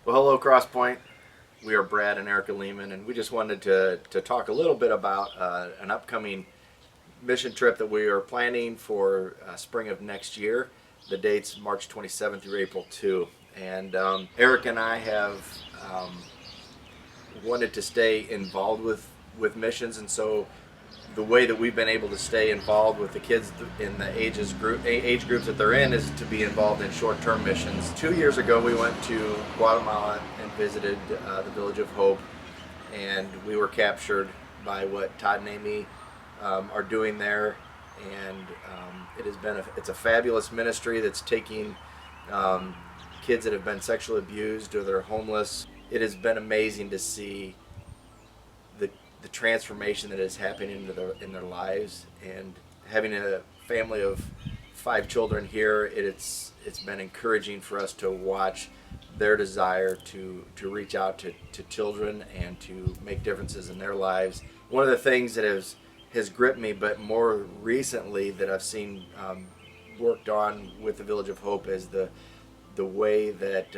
Well, hello, Crosspoint. We are Brad and Erica Lehman, and we just wanted to talk a little bit about an upcoming mission trip that we are planning for spring of next year. The date's March 27th through April 2. And Eric and I have wanted to stay involved with missions, and so the way that we've been able to stay involved with the kids in the age groups that they're in is to be involved in short-term missions. 2 years ago, we went to Guatemala and visited the Village of Hope, and we were captured by what Todd and Amy are doing there. And it's a fabulous ministry that's taking kids that have been sexually abused or they're homeless. It has been amazing to see the transformation that is happening in their lives, and having a family of 5 children here, it's been encouraging for us to watch their desire to reach out to children and to make differences in their lives. One of the things that has gripped me, but more recently that I've seen worked on with the Village of Hope, is the way that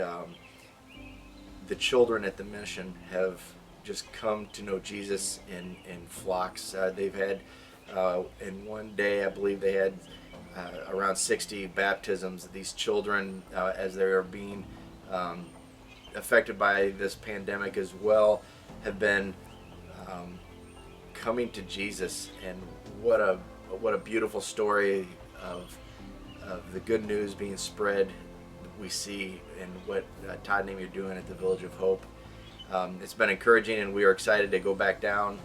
the children at the mission have just come to know Jesus in flocks. They've had, in one day, I believe they had around 60 baptisms. These children, as they are being affected by this pandemic as well, have been coming to Jesus. And what a beautiful story of the good news being spread we see in what Todd and Amy are doing at the Village of Hope. It's been encouraging, and we are excited to go back down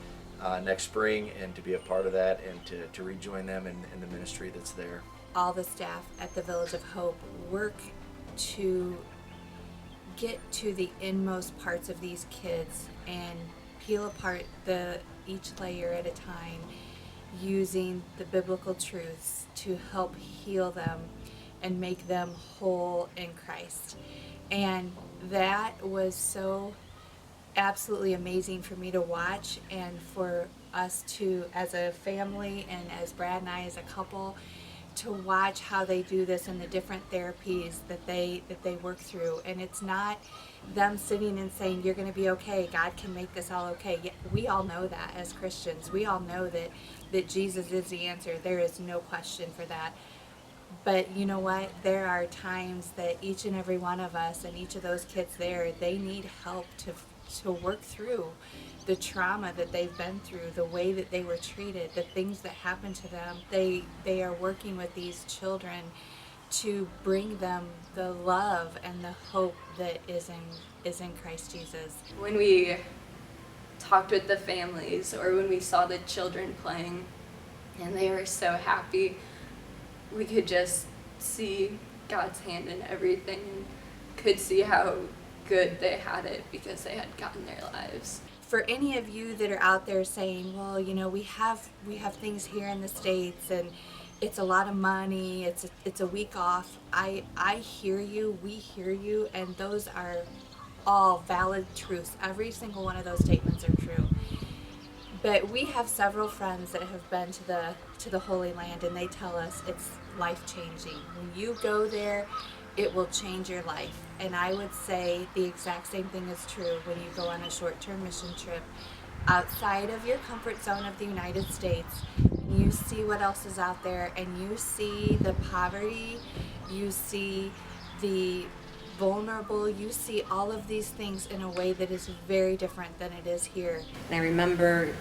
next spring and to be a part of that and to rejoin them in the ministry that's there. All the staff at the Village of Hope work to get to the inmost parts of these kids and peel apart each layer at a time, using the biblical truths to help heal them and make them whole in Christ. And that was so absolutely amazing for me to watch, and for us to, as a family and as Brad and I as a couple, to watch how they do this and the different therapies that they work through. And it's not them sitting and saying, you're going to be okay, God can make this all okay. We all know that as Christians. We all know that Jesus is the answer. There is no question for that. But you know what? There are times that each and every one of us and each of those kids there, they need help to work through the trauma that they've been through, the way that they were treated, the things that happened to them. They are working with these children to bring them the love and the hope that is in Christ Jesus. When we talked with the families, or when we saw the children playing and they were so happy, we could just see God's hand in everything, and could see how good they had it because they had gotten their lives. For any of you that are out there saying, well, you know, we have things here in the States and it's a lot of money, it's a week off, I hear you, we hear you, and those are all valid truths. Every single one of those statements are true. But we have several friends that have been to the Holy Land, and they tell us it's life-changing. When you go there, it will change your life. And I would say the exact same thing is true when you go on a short-term mission trip outside of your comfort zone of the United States. You see what else is out there, and you see the poverty, you see the vulnerable, you see all of these things in a way that is very different than it is here. And I remember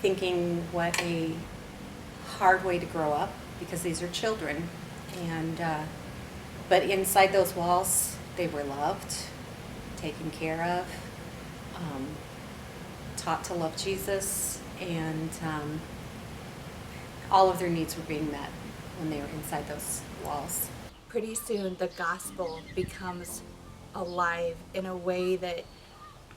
thinking what a hard way to grow up, because these are children, and but inside those walls they were loved, taken care of, taught to love Jesus, and all of their needs were being met when they were inside those walls. Pretty soon the gospel becomes alive in a way that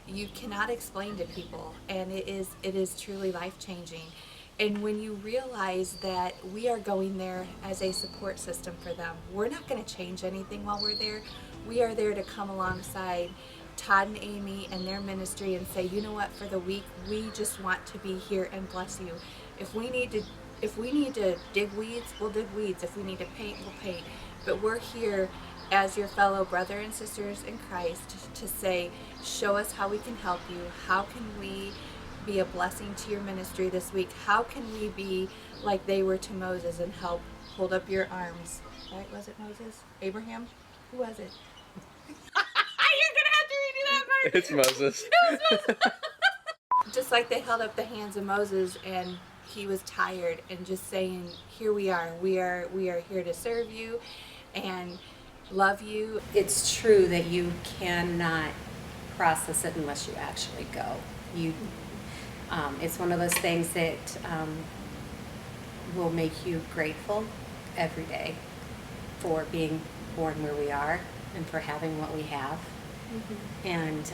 you cannot explain to people, and it is truly life-changing. And when you realize that we are going there as a support system for them, we're not going to change anything while we're there. We are there to come alongside Todd and Amy and their ministry and say, you know what, for the week, we just want to be here and bless you. If we need to dig weeds, we'll dig weeds. If we need to paint, we'll paint. But we're here as your fellow brother and sisters in Christ to say, show us how we can help you. How can we be a blessing to your ministry this week? How can we be like they were to Moses and help hold up your arms? Right? Was it Moses? Abraham? Who was it? You're gonna have to redo that part. It's Moses. Just like they held up the hands of Moses and he was tired, and just saying, here we are here to serve you and love you. It's true that you cannot process it unless you actually go. It's one of those things that will make you grateful every day for being born where we are and for having what we have, and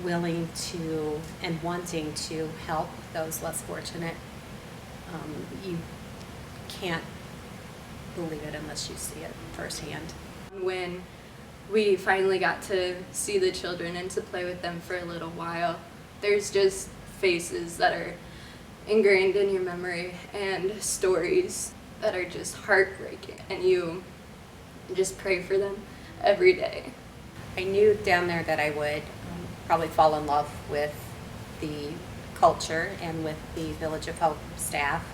willing to and wanting to help those less fortunate. You can't believe it unless you see it firsthand. When we finally got to see the children and to play with them for a little while, there's just faces that are ingrained in your memory and stories that are just heartbreaking, and you just pray for them every day. I knew down there that I would probably fall in love with the culture and with the Village of Hope staff,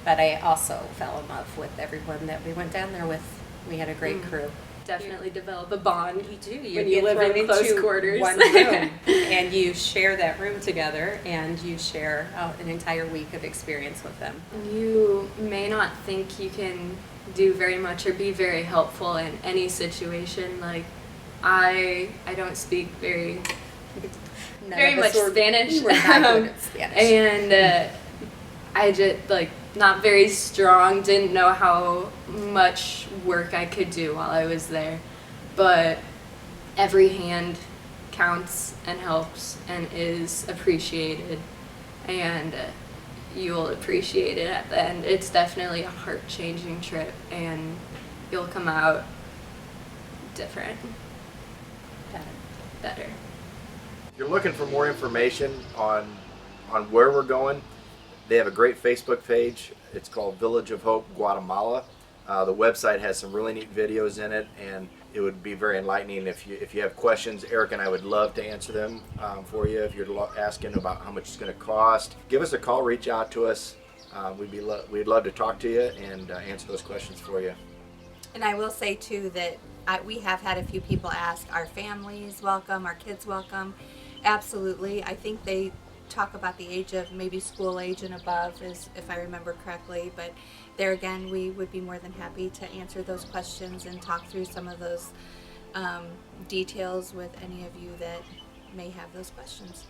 but I also fell in love with everyone that we went down there with. We had a great crew. Definitely develop a bond. You do. When you live in close quarters. One room, and you share that room together, and you share an entire week of experience with them. You may not think you can do very much or be very helpful in any situation. Like, I don't speak very much Spanish. We're not good at Spanish. And I just, like, not very strong, didn't know how much work I could do while I was there. But every hand counts and helps and is appreciated, and you'll appreciate it at the end. It's definitely a heart-changing trip, and you'll come out different. Better. If you're looking for more information on where we're going, they have a great Facebook page. It's called Village of Hope Guatemala. The website has some really neat videos in it, and it would be very enlightening. If you have questions, Eric and I would love to answer them for you. If you're asking about how much it's going to cost, give us a call, reach out to us. We'd love to talk to you and answer those questions for you. And I will say too that we have had a few people ask, our families welcome, our kids welcome. Absolutely. I think they talk about the age of maybe school age and above, if I remember correctly, but there again, we would be more than happy to answer those questions and talk through some of those details with any of you that may have those questions.